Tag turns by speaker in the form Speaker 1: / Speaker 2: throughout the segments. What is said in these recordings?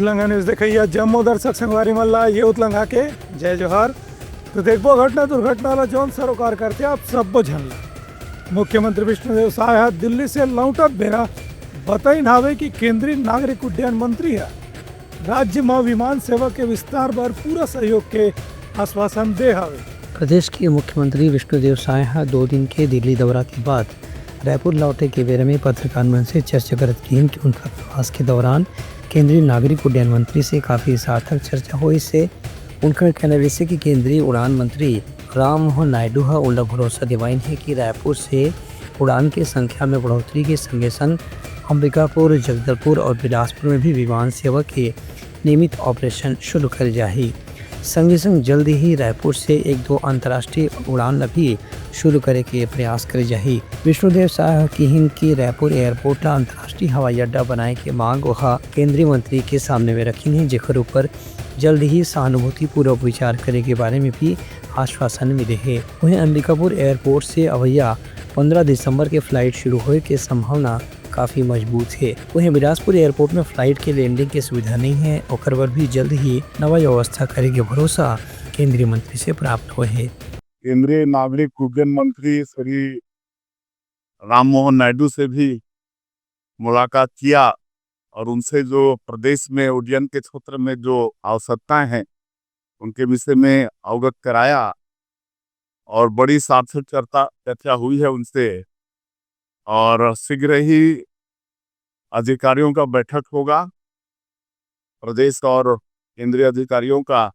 Speaker 1: उतलंगा news देखिए जम्मू दर्शक संगवारी मल्ला ये उतलंगा के जय जोहार। तो देखो घटना दुर्घटना जौन सरोकार करते आप सब झनला मुख्यमंत्री विष्णुदेव साय दिल्ली से लौटत बेरा बताई नावे कि केंद्रीय नागरिक उड्डयन मंत्री है राज्य में विमान सेवा के विस्तार पर पूरा सहयोग के आश्वासन दे हवे।
Speaker 2: प्रदेश के मुख्यमंत्री विष्णुदेव साय 2 दिन के दिल्ली दौरा के बाद रायपुर लौटे के बेरे में पत्रकार मन से चर्चा करत की कि उनका प्रवास के दौरान केंद्रीय नागरिक उड्डयन मंत्री से काफ़ी सार्थक चर्चा हुई। से उनका कहना वैसे कि केंद्रीय उड़ान मंत्री राम मोहन नायडू उनका भरोसा दिवाइन है कि रायपुर से उड़ान के संख्या में बढ़ोतरी के संगे संग अंबिकापुर, जगदलपुर और बिलासपुर में भी विमान सेवा के नियमित ऑपरेशन शुरू कर जाए। संगे संग जल्द ही रायपुर से 1-2 अंतर्राष्ट्रीय उड़ान भी शुरू करे के प्रयास करे जाए। विष्णुदेव साय की रायपुर एयरपोर्ट ला अंतर्राष्ट्रीय हवाई अड्डा बनाए के मांग वह केंद्रीय मंत्री के सामने में रखी है, जेकर ऊपर जल्द ही सहानुभूति पूर्वक विचार करे के बारे में भी आश्वासन मिले है। वहीं अंबिकापुर एयरपोर्ट से अवैया 15 दिसंबर के फ्लाइट शुरू होने की संभावना काफ़ी मजबूत है। वहीं बिलासपुर एयरपोर्ट में फ्लाइट के लैंडिंग की सुविधा नहीं है, ओकर पर भी जल्द ही नवा व्यवस्था करेंगे भरोसा केंद्रीय मंत्री से प्राप्त हुए है।
Speaker 3: केंद्रीय नागरिक उड्डयन मंत्री श्री राम मोहन नायडू से भी मुलाकात किया और उनसे जो प्रदेश में उड्डयन के क्षेत्र में जो आवश्यकताएं हैं उनके विषय में अवगत कराया और बड़ी सार्थक चर्चा हुई है उनसे। और शीघ्र ही अधिकारियों का बैठक होगा प्रदेश और केंद्रीय अधिकारियों का,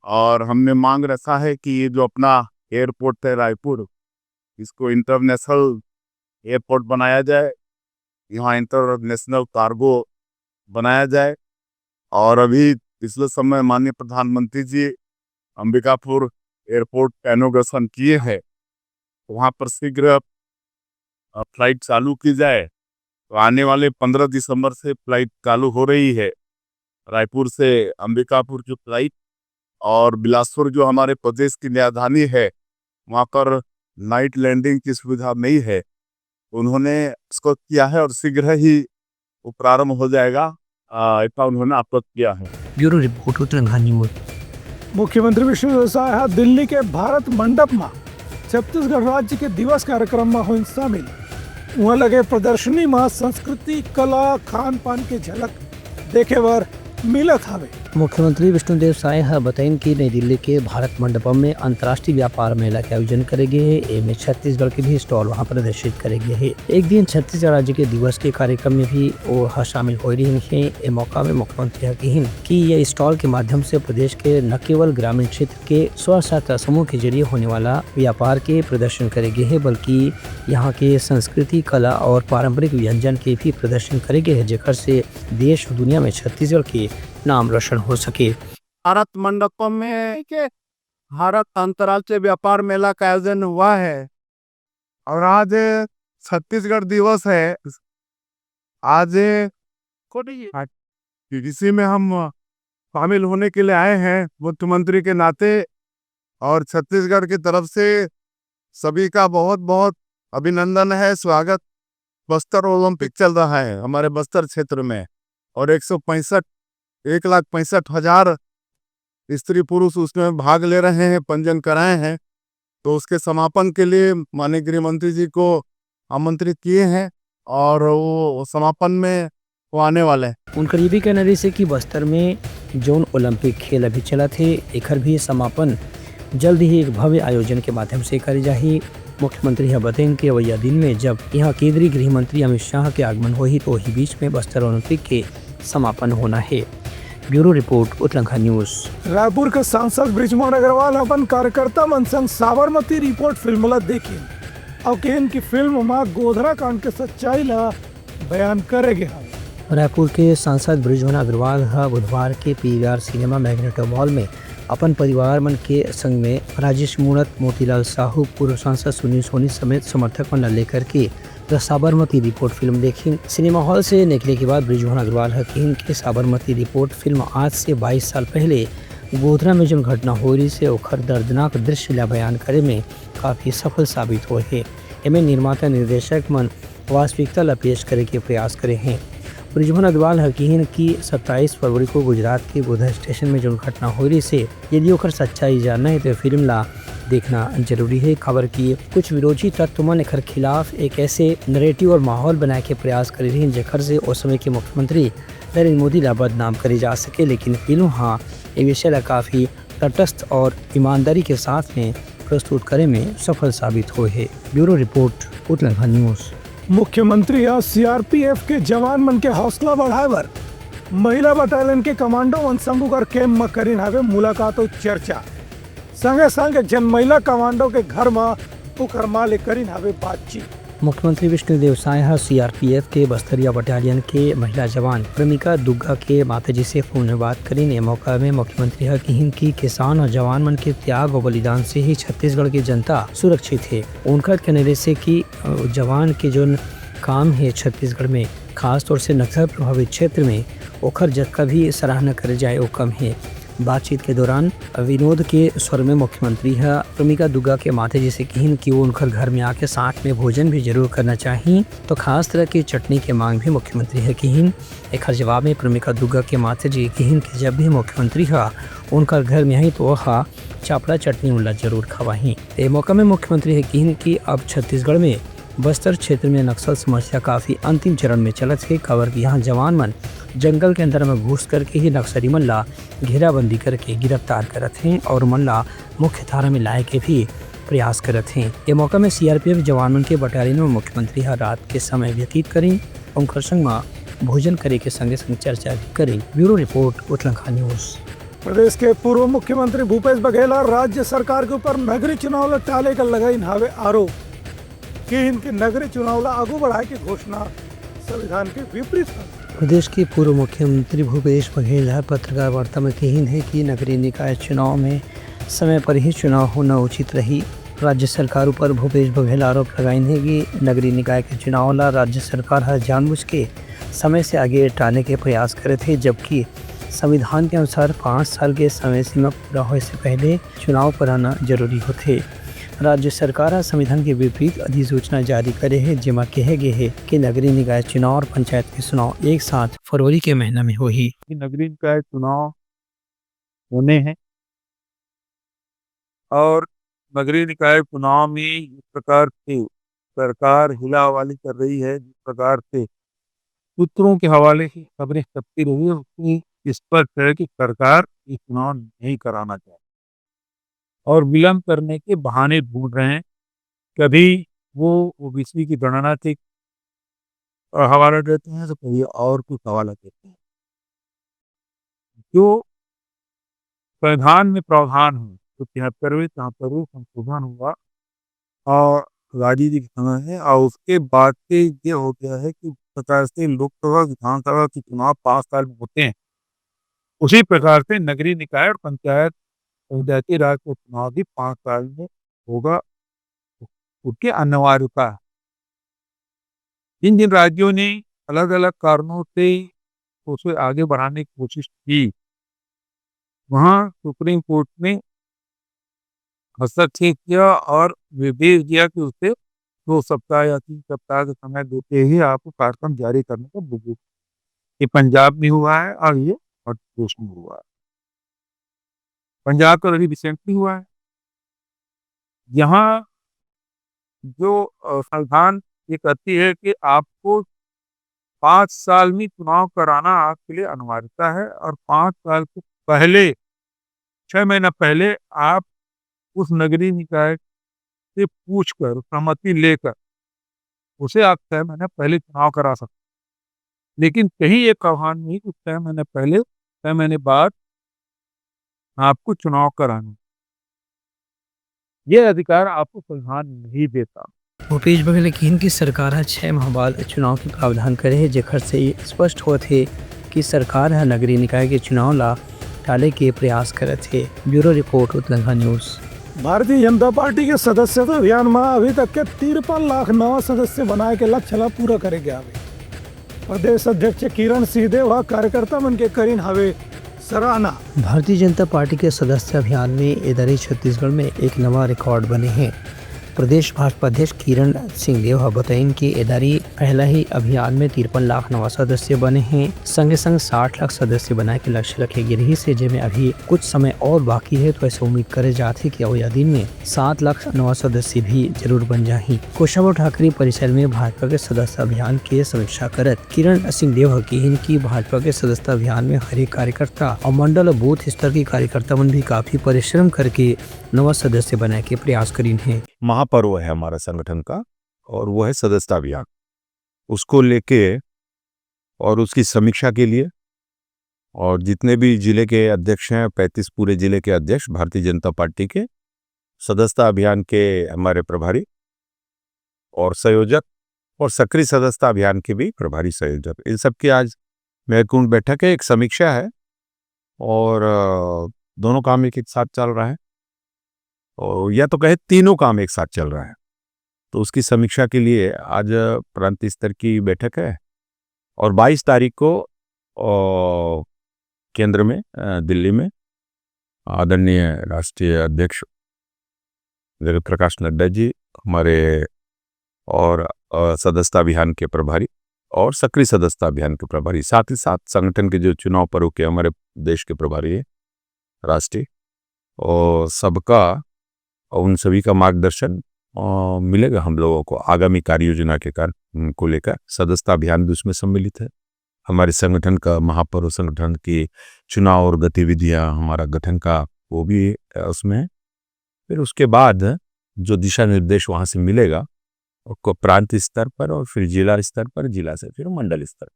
Speaker 3: और हमने मांग रखा है कि ये जो अपना एयरपोर्ट है रायपुर, इसको इंटरनेशनल एयरपोर्ट बनाया जाए, यहाँ इंटरनेशनल कार्गो बनाया जाए। और अभी पिछले समय माननीय प्रधानमंत्री जी अंबिकापुर एयरपोर्ट का इनॉग्रेशन किए हैं, वहाँ पर शीघ्र फ्लाइट चालू की जाए। तो आने वाले 15 दिसंबर से फ्लाइट चालू हो रही है रायपुर से अंबिकापुर की फ्लाइट, और बिलासपुर जो हमारे प्रदेश की राजधानी है वहाँ पर नाइट लैंडिंग की सुविधा नहीं है, उन्होंने इसको किया है और शीघ्र ही वो प्रारंभ हो जाएगा, ऐसा उन्होंने आश्वस्त किया है।
Speaker 2: Bureau report Uttarakhand news.
Speaker 1: मुख्यमंत्री विष्णुदेव साय दिल्ली के भारत मंडप में छत्तीसगढ़ राज्य के दिवस कार्यक्रम में हुई शामिल। वहाँ लगे प्रदर्शनी में संस्कृति, कला, खान पान के झलक देखे बर मिलत हवे।
Speaker 2: मुख्यमंत्री विष्णुदेव साय बताइन कि नई दिल्ली के भारत मंडपम में अंतर्राष्ट्रीय व्यापार मेला के आयोजन करेंगे है। इनमें छत्तीसगढ़ के भी स्टॉल वहां प्रदर्शित करेंगे है। एक दिन छत्तीसगढ़ राज्य के दिवस के कार्यक्रम में भी वो शामिल हो रही है। इस मौका में मुख्यमंत्री कही कि यह स्टॉल के माध्यम से प्रदेश के न केवल ग्रामीण क्षेत्र के स्व-सहायता समूह के जरिए होने वाला व्यापार के प्रदर्शन करेंगे है, बल्कि यहाँ के संस्कृति, कला और पारंपरिक व्यंजन के भी प्रदर्शन करेंगे है, जेकर से देश और दुनिया में छत्तीसगढ़ के नाम रोशन हो सके।
Speaker 4: भारत मंडपम में भारत अंतर्राष्ट्रीय व्यापार मेला का आयोजन हुआ है और आज छत्तीसगढ़ दिवस है। आज इसी में हम शामिल होने के लिए आए हैं मुख्यमंत्री के नाते, और छत्तीसगढ़ की तरफ से सभी का बहुत बहुत अभिनंदन है, स्वागत। बस्तर ओलंपिक चल रहा है हमारे बस्तर क्षेत्र में और 1,65,000 स्त्री पुरुष उसमें भाग ले रहे हैं, पंजीयन कराए हैं। तो उसके समापन के लिए माननीय गृह मंत्री जी को आमंत्रित किए हैं और वो समापन में वो आने वाले हैं।
Speaker 2: उनका ये भी कहना है कि बस्तर में जोन ओलंपिक खेल अभी चला थे, एकर भी समापन जल्द ही एक भव्य आयोजन के माध्यम से करी जाही। मुख्यमंत्री यह बताएं कि अवैया दिन में जब यहाँ केंद्रीय गृह मंत्री अमित शाह के आगमन हो ही तो ही बीच में बस्तर ओलंपिक के समापन होना है। Bureau report Uttarakhand news.
Speaker 1: Raipur के सांसद बृजमोहन अग्रवाल अपन कार्यकर्ता मन संग साबरमती रिपोर्ट फिल्म ला देखी और कहन की फिल्म में गोधरा कांड के सच्चाई ला बयान करेगे।
Speaker 2: रायपुर के सांसद बृजमोहन अग्रवाल बुधवार के पीवीआर सिनेमा मैग्नेटो मॉल में अपन परिवार मन के संग में राजेश मूणत, मोतीलाल साहू, पूर्व सांसद सुनील सोनी समेत समर्थक मन लेकर के द साबरमती रिपोर्ट फिल्म देखी। सिनेमा हॉल से निकले के बाद बृजमोहन अग्रवाल हकीम के साबरमती रिपोर्ट फिल्म आज से 22 साल पहले गोधरा में जो घटना हो रही से ओखर दर्दनाक दृश्य ला बयान करे में काफ़ी सफल साबित हुए है। इनमें निर्माता निर्देशक मन वास्तविकता ला पेश करे के प्रयास करे हैं। प्रज्वल अग्रवाल हकीन की 27 फरवरी को गुजरात के बुधा स्टेशन में जो घटना हो रही से यदि ओकर सच्चाई जानना है तो फिल्म ला देखना जरूरी है। खबर की कुछ विरोधी तत्व मन एकर खिलाफ एक ऐसे नरेटिव और माहौल बनाए के प्रयास कर रही जेकर से उस समय के मुख्यमंत्री नरेंद्र मोदी ला बदनाम करे जा सके, लेकिन फिल्म हाँ ये विषय ला काफ़ी तटस्थ और ईमानदारी के साथ में प्रस्तुत करे में सफल साबित हुए है। Bureau report Uttarakhand news.
Speaker 1: मुख्यमंत्री या सीआरपीएफ के जवान मन के हौसला बढ़ाए बर महिला बटालियन के कमांडो मन संग कर कैम्प में करीन हवे मुलाकात और चर्चा। संगे संग जन महिला कमांडो के घर में ओकर माले करीन हवे बातचीत।
Speaker 2: मुख्यमंत्री विष्णुदेव साय सीआरपीएफ के बस्तरिया बटालियन के महिला जवान प्रेमिका दुग्गा के माताजी से फोन में बात करी ने मौका में मुख्यमंत्री हकीन की किसान और जवान मन के त्याग और बलिदान से ही छत्तीसगढ़ की जनता सुरक्षित है। उनका कहने से कि जवान के जो काम है छत्तीसगढ़ में खास तौर से नक्सल प्रभावित क्षेत्र में ओखर जत्का भी सराहना करे जाए वो कम है। बातचीत के दौरान विनोद के स्वर में मुख्यमंत्री प्रेमिका दुग्गा के माथे जैसे कहीं कि वो उनकर घर में आके साथ में भोजन भी जरूर करना चाहिए, तो खास तरह की चटनी के मांग भी मुख्यमंत्री है कहीं। एक जवाब में प्रेमिका दुग्गा के माथे जी कहीं कि जब भी मुख्यमंत्री उनका घर में आई तो वह चापड़ा चटनी उल्ला जरूर खवाही। ये मौका में मुख्यमंत्री है कहीं कि अब छत्तीसगढ़ में बस्तर क्षेत्र में नक्सल समस्या काफ़ी अंतिम चरण में चलत है। खबर की यहाँ जवान मन जंगल के अंदर में घुस करके ही नक्सली मन ला घेराबंदी करके गिरफ्तार करत हैं और मन ला मुख्य धारा में लाए के भी प्रयास करत हैं। ये मौका में सीआरपीएफ जवानों के बटालियन में मुख्यमंत्री रात के समय व्यतीत करें उनकर संग में भोजन करे के संगे संग चर्चा भी करें। Bureau report Uttarakhand news.
Speaker 1: प्रदेश के पूर्व मुख्यमंत्री भूपेश बघेल और राज्य सरकार के ऊपर नगरीय चुनाव ला टाले का लगाई हावे आरोप कि इनके नगरीय चुनाव ला आगू बढ़ाए की घोषणा संविधान के विपरीत है।
Speaker 2: प्रदेश के पूर्व मुख्यमंत्री भूपेश बघेल पत्रकार वार्ता में कही है कि नगरीय निकाय चुनाव में समय पर ही चुनाव होना उचित रही। राज्य सरकार पर भूपेश बघेल आरोप लगाए हैं कि नगरीय निकाय के चुनाव ला राज्य सरकार जानबूझ के समय से आगे टालने के प्रयास करे थे, जबकि संविधान के अनुसार 5 साल के समय सीमा पूरा होने से पहले चुनाव कराना जरूरी होते। राज्य सरकार संविधान के विपरीत अधिसूचना जारी करे है जिसमें कहे गए है कि नगरीय निकाय चुनाव और पंचायत के चुनाव एक साथ फरवरी के महीना में होगी।
Speaker 5: नगरीय निकाय चुनाव होने हैं और नगरीय निकाय चुनाव में इस प्रकार से सरकार हिलावाली कर रही है, जिस प्रकार से सूत्रों के हवाले से खबरें छपती रही है उसकी स्पष्ट है कि सरकार ये चुनाव नहीं कराना चाहती और विलंब करने के बहाने ढूंढ रहे हैं। कभी वो ओबीसी की गणना के हवाला देते हैं तो कभी और कुछ हवाला देते हैं। जो संविधान में प्रावधान है तो 73वें संशोधन हुआ और राजीव के समय है और उसके बाद से ये हो गया है कि प्रकार से लोकसभा विधानसभा के चुनाव 5 साल में होते हैं, उसी प्रकार से नगरीय निकाय और पंचायती राज का चुनाव भी 5 साल में होगा, उसके अनिवार्यता है। जिन जिन राज्यों ने अलग अलग कारणों से उसे आगे बढ़ाने की कोशिश की वहां सुप्रीम कोर्ट ने हस्तक्षेप किया और निर्देश दिया कि उसे 2 सप्ताह या 3 सप्ताह का समय देते ही आपको कार्यक्रम जारी करने का बुजुर्ग। ये पंजाब में हुआ है और ये मध्य प्रदेश में हुआ है। पंजाब का अभी रिसेंटली हुआ है। यहाँ जो संविधान ये कहती है कि आपको 5 साल में चुनाव कराना आपके लिए अनिवार्यता है और 5 साल के पहले 6 महीना पहले आप उस नगरीय निकाय से पूछकर सहमति लेकर उसे आप 6 महीने पहले चुनाव करा सकते। लेकिन कहीं ये प्रावधान नहीं कि 6 महीने पहले 6 महीने बाद आपको चुनाव कराना, ये अधिकार आपको संविधान नहीं देता।
Speaker 2: भूपेश बघेल कहन की सरकार 6 माह बाद चुनाव के प्रावधान करे है, जेकर से स्पष्ट होते कि सरकार नगरीय निकाय के चुनाव ला टाले के प्रयास करत है। Bureau report Uttarakhand news.
Speaker 1: Bharatiya Janata party के सदस्यता अभियान में अभी तक के 53 लाख नवा सदस्य बनाए के लक्ष्य ला पूरा करे गया। प्रदेश अध्यक्ष किरण सिंहदेव व कार्यकर्ता मन के करीन हवे सराहना।
Speaker 2: भारतीय जनता पार्टी के सदस्य अभियान में इधर छत्तीसगढ़ में एक नवा रिकॉर्ड बने हैं। प्रदेश भाजपा अध्यक्ष किरण सिंह देव बताइन कि एदारी पहला ही अभियान में 53 लाख नवा सदस्य बने हैं। संगे संग 60 लाख सदस्य बनाए के लक्ष्य रखे गए रही से जिसमें अभी कुछ समय और बाकी है, तो ऐसे उम्मीद करे जाते कि अवया दिन में 7 लाख नवा सदस्य भी जरूर बन जाही। कुशाभाऊ ठाकरे परिसर में भाजपा के सदस्य अभियान के समीक्षा करत किरण सिंह देव कहिन कि भाजपा के सदस्य अभियान में हर एक कार्यकर्ता और मंडल और बूथ स्तर के कार्यकर्ता मन भी काफी परिश्रम करके नवा सदस्य बनाए के प्रयास करीन है।
Speaker 6: महापर्व है हमारा संगठन का और वो है सदस्यता अभियान। उसको लेके और उसकी समीक्षा के लिए और जितने भी जिले के अध्यक्ष हैं, 35 पूरे जिले के अध्यक्ष भारतीय जनता पार्टी के, सदस्यता अभियान के हमारे प्रभारी और संयोजक और सक्रिय सदस्यता अभियान के भी प्रभारी संयोजक, इन सब की आज महत्वपूर्ण बैठक है, एक समीक्षा है और दोनों काम एक साथ चल रहा है और या तो कहे तीनों काम एक साथ चल रहा है। तो उसकी समीक्षा के लिए आज प्रांतीय स्तर की बैठक है और 22 तारीख को केंद्र में दिल्ली में आदरणीय राष्ट्रीय अध्यक्ष जगत प्रकाश नड्डा जी, हमारे और सदस्यता अभियान के प्रभारी और सक्रिय सदस्यता अभियान के प्रभारी, साथ ही साथ संगठन के जो चुनाव पर्व के हमारे देश के प्रभारी है राष्ट्रीय, और सबका और उन सभी का मार्गदर्शन मिलेगा हम लोगों को आगामी कार्य योजना के कार्य को लेकर। सदस्यता अभियान भी उसमें सम्मिलित है। हमारे संगठन का महापर्व संगठन की चुनाव और गतिविधियां, हमारा गठन का वो भी उसमें है। फिर उसके बाद जो दिशा निर्देश वहाँ से मिलेगा उसको प्रांत स्तर पर और फिर जिला स्तर पर, जिला से फिर मंडल स्तर।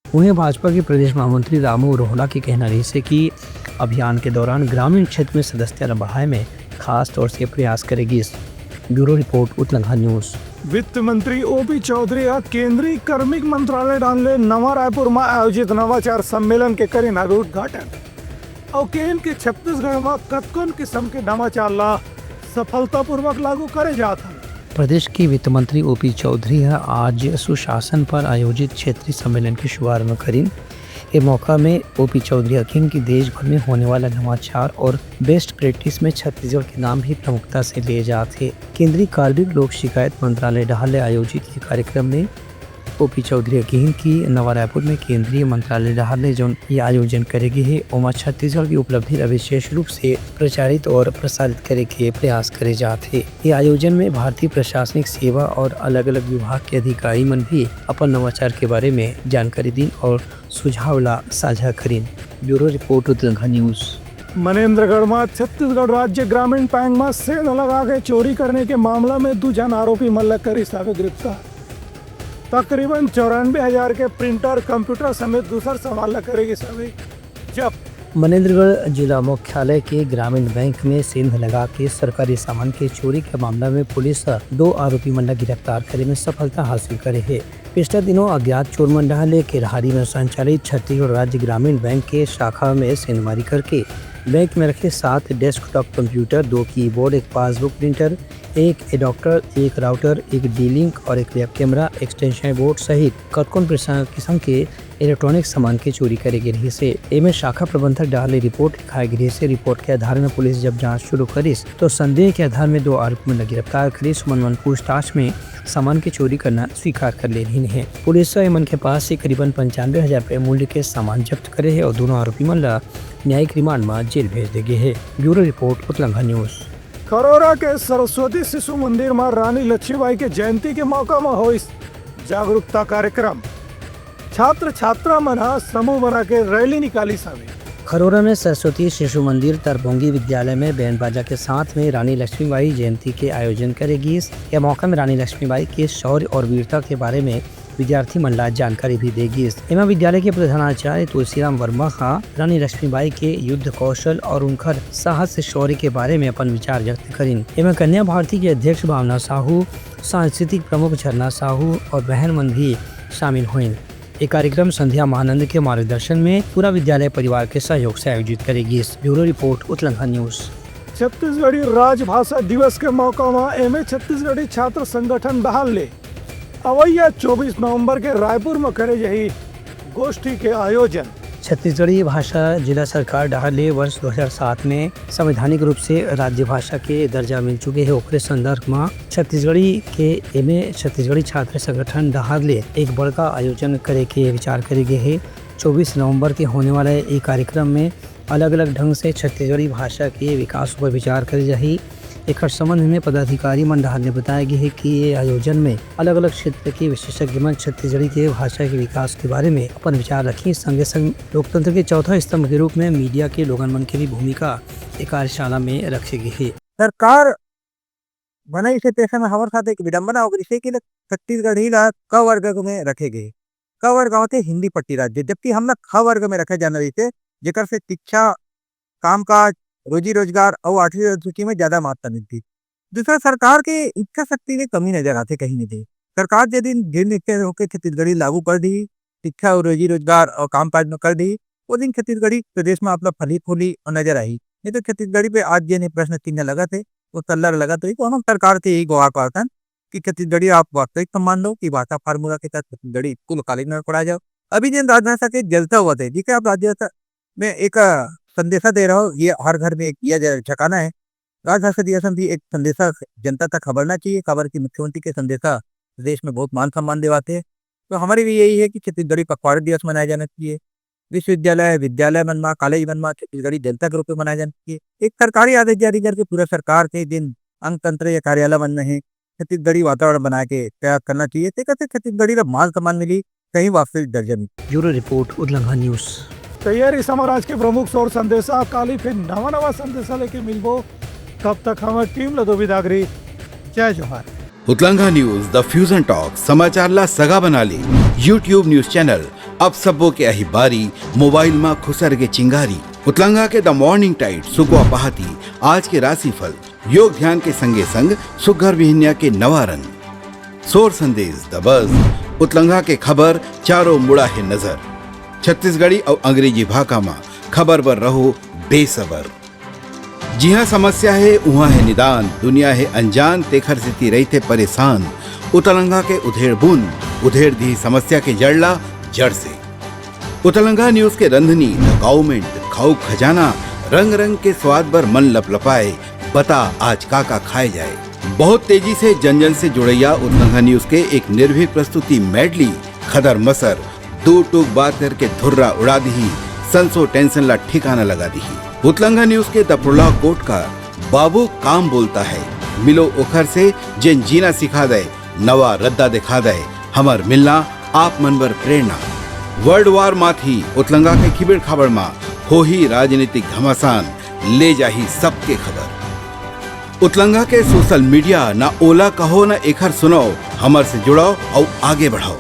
Speaker 2: उन्हें भाजपा के प्रदेश महामंत्री रामू रोहला की कहना रही से कि अभियान के दौरान ग्रामीण क्षेत्र में सदस्यता बढ़ाए में खास तौर से प्रयास करेगी। Bureau report Uttarakhand news.
Speaker 1: वित्त मंत्री ओपी चौधरी आज केंद्रीय कार्मिक मंत्रालय डाले नवा रायपुर में आयोजित नवाचार सम्मेलन के करीन उद्घाटन और केन के छत्तीसगढ़ में कतकोन किस्म के नवाचार ला सफलतापूर्वक लागू करे जात हैं।
Speaker 2: प्रदेश की वित्त मंत्री ओपी चौधरी आज सुशासन पर आयोजित क्षेत्रीय सम्मेलन के शुभारंभ करीन। इस मौका में ओपी चौधरी अखिन की देश भर में होने वाला नवाचार और बेस्ट प्रैक्टिस में छत्तीसगढ़ के नाम भी प्रमुखता से लिए जाते। केंद्रीय कार्मिक लोक शिकायत मंत्रालय डाले आयोजित ये कार्यक्रम में ओपी चौधरी अखिन की नवा रायपुर में केंद्रीय मंत्रालय डाले जो ये आयोजन करेगी है ओमा छत्तीसगढ़ की उपलब्धि विशेष रूप से प्रचारित और प्रसारित करे के प्रयास करे जाते। ये आयोजन में भारतीय प्रशासनिक सेवा और अलग अलग विभाग के अधिकारी मन भी अपन नवाचार के बारे में जानकारी दी और सुझाव ला साझा करीन। Bureau report Uttarakhand news.
Speaker 1: Manendragarh में छत्तीसगढ़ राज्य ग्रामीण बैंक में सेंध लगा के चोरी करने के मामला में 2 जन आरोपी मल्ल करी सावे गिरफ्तार। तकरीबन 94,000 के प्रिंटर, कंप्यूटर समेत दूसरा सामान करेगी सभी जब
Speaker 2: मनेन्द्रगढ़ जिला मुख्यालय के ग्रामीण बैंक में सेंध लगा के सरकारी सामान के चोरी के मामला में पुलिस 2 आरोपी मन गिरफ्तार करे में सफलता हासिल करे है। पिछले दिनों अज्ञात चोर मंडल के राहरी में संचालित छत्तीसगढ़ राज्य ग्रामीण बैंक के शाखा में सेंधमारी करके बैंक में रखे 7 desktop computer, 2 keyboard, 1 passbook printer, 1 adapter, 1 router, 1 D Link और 1 वेब कैमरा, एक्सटेंशन बोर्ड सहित कतकोन किस्म के इलेक्ट्रॉनिक सामान की चोरी करे गई से एम शाखा प्रबंधक डाले रिपोर्ट लिखाई गई से रिपोर्ट के आधार में पुलिस जब जांच शुरू करीस तो संदेह के आधार में 2 आरोपी में गिरफ्तार करीस। मन पूछताछ में सामान की चोरी करना स्वीकार कर ले रही है। पुलिस एमन के पास से करीबन 95,000 रुपए मूल्य के सामान जब्त करे है और दोनों आरोपी मन न्यायिक रिमांड में जेल भेज दे गए है। Bureau report Uttarakhand news.
Speaker 1: Kharora के सरस्वती शिशु मंदिर में रानी लक्ष्मीबाई के जयंती के मौका में हुई जागरूकता कार्यक्रम। छात्र छात्रा मन समूह बना के रैली निकाली सभी।
Speaker 2: खरोरा में सरस्वती शिशु मंदिर तरबोंगी विद्यालय में बैंड बाजा के साथ में रानी लक्ष्मीबाई जयंती के आयोजन करेगी। यह मौका में रानी लक्ष्मीबाई के शौर्य और वीरता के बारे में विद्यार्थी मंडला जानकारी भी देगी। एवं विद्यालय के प्रधानाचार्य तुलसीराम वर्मा रानी लक्ष्मीबाई के युद्ध कौशल और उनकर साहस शौर्य के बारे में अपन विचार व्यक्त करीन। एवं कन्या भारती के अध्यक्ष भावना साहू, सांस्कृतिक प्रमुख झरना साहू और बहन मन भी शामिल हुए। ये कार्यक्रम संध्या महानंद के मार्गदर्शन में पूरा विद्यालय परिवार के सहयोग से आयोजित करेगी। Bureau report Uttarakhand news.
Speaker 1: Chhattisgarhi राजभाषा दिवस के मौका में एम छत्तीसगढ़ी छात्र संगठन बहाल ले अवैया 24 नवंबर के रायपुर में करे यही गोष्ठी के आयोजन।
Speaker 2: छत्तीसगढ़ी भाषा जिला सरकार डहाले वर्ष 2007 में संवैधानिक रूप से राज्य भाषा के दर्जा मिल चुके हैं। ओकरे संदर्भ में छत्तीसगढ़ी के एमे छत्तीसगढ़ी छात्र संगठन डहाले एक बड़का आयोजन करे के विचार करे गए है। 24 नवंबर के होने वाले एक कार्यक्रम में अलग अलग ढंग से छत्तीसगढ़ी भाषा के विकास पर विचार करे जाही। एक संबंध में पदाधिकारी मंडल ने बताया गया है कि ये आयोजन में अलग अलग क्षेत्र के विशेषज्ञ मन छत्तीसगढ़ी के भाषा के विकास के बारे में अपन विचार रखी। संगे संग लोकतंत्र के चौथा स्तंभ के रूप में मीडिया के लोगन मन की भी भूमिका एक कार्यशाला में रखी गई है।
Speaker 7: सरकार बनाई से तेसा में हमारे साथ एक विडंबना हो गई कि छत्तीसगढ़ी ला क वर्ग में रखे गए। क वर्ग होते हिंदी पट्टी राज्य, जबकि हम लोग ख वर्ग में रखे जाने रही थे, जेकर से शिक्षा, कामकाज, रोजी रोजगार और 8वीं अनुसूची में ज्यादा मात्रा मिलती। दूसरा, सरकार के इच्छा शक्ति में कमी नजर आती कहीं न कहीं। सरकार जिस दिन दृढ़ होकर छत्तीसगढ़ी लागू कर दी, शिक्षा और रोजी रोजगार और कामकाज में कर दी, वो दिन छत्तीसगढ़ी प्रदेश में अपना फली फूली और नजर आई। नहीं तो छत्तीसगढ़ी पे आज जिन्हें प्रश्न चिन्ह लगा थे, वो तल्लर लगा तो हम सरकार से यही गुहार पाता कि छत्तीसगढ़ी आप वास्तविक सम्मान दो कि भाषा फार्मूला के साथ छत्तीसगढ़ी स्कूल कॉलेज में पढ़ा जाओ। अभी जिन राजभाषा के जलता हुआ थे, जिसे आप राजभाषा में एक संदेशा दे रहा हो, ये हर घर में किया जा ठिकाना है। राजभाषा दिवस भी एक संदेशा जनता तक खबरना चाहिए। खबर की मुख्यमंत्री के संदेशा देश में बहुत मान सम्मान दिवाते हैं। तो हमारी भी यही है कि छत्तीसगढ़ी पखवाड़ा दिवस मनाया जाना चाहिए। विश्वविद्यालय, विद्यालय मनवा, कॉलेज मनवा छत्तीसगढ़ी जनता के रूप में मनाया जाना चाहिए। एक सरकारी आदेश जारी करके पूरा सरकार के दिन अंग तंत्र या कार्यालय बन रहे छत्तीसगढ़ी वातावरण बना के तैयार करना चाहिए। छत्तीसगढ़ी का मान सम्मान मिली, कहीं वास्तविक दर्जा मिली।
Speaker 2: ब्यूरो रिपोर्ट उदलंघा न्यूज।
Speaker 1: तैयारी समाज के प्रमुख शोर संदेशा काली फिर नवा संदेशा लेके मिलबो। तब तक हमारी टीम लदो विदागरी। जय जोहार।
Speaker 8: उतलंघा न्यूज द फ्यूजन टॉक समाचार ला सगा बना ली। यूट्यूब न्यूज चैनल अब सबो के अही बारी मोबाइल में खुसर के चिंगारी। उतलंघा के द मॉर्निंग टाइड सुगवा पहाती, आज के राशिफल, योग ध्यान के संगे संग सुघर विहिन्या के नवा रंग, शोर संदेश द बज। उतलंघा के खबर चारों मुड़ा है नजर। छत्तीसगढ़ी और अंग्रेजी भाषा में खबर पर रहो बेसबर। जी हाँ, समस्या है वहाँ है निदान, दुनिया है अनजान तेखर से रही थे परेशान। उतलंघा के उधेड़ बुन उधेड़ दी समस्या के जड़ला जड़ से। उतलंघा न्यूज के रंधनी गवर्नमेंट खाऊ खजाना, रंग रंग के स्वाद पर मन लपलपाए, बता आज का खाए जाए। बहुत तेजी से जन जन से जुड़ैया उतलंघा न्यूज के एक निर्भीक प्रस्तुति मेडली खदर मसर दो टूक बात करके धुर्रा उड़ा दी, संसो टेंशन ला ठिकाना लगा दी। उतलंघा न्यूज के दपुरला कोट का बाबू काम बोलता है, मिलो ओखर से जिन जीना सिखा दे, नवा रद्दा दिखा दे, हमर मिलना आप मनबर प्रेरणा। वर्ल्ड वार माथी उतलंघा के खिबड़ खबर मा हो ही राजनीतिक घमासान, ले जाही सबके खबर। उतलंघा के सोशल मीडिया ना ओला कहो ना एखर सुनाओ, हमर से जुड़ाओ और आगे बढ़ाओ।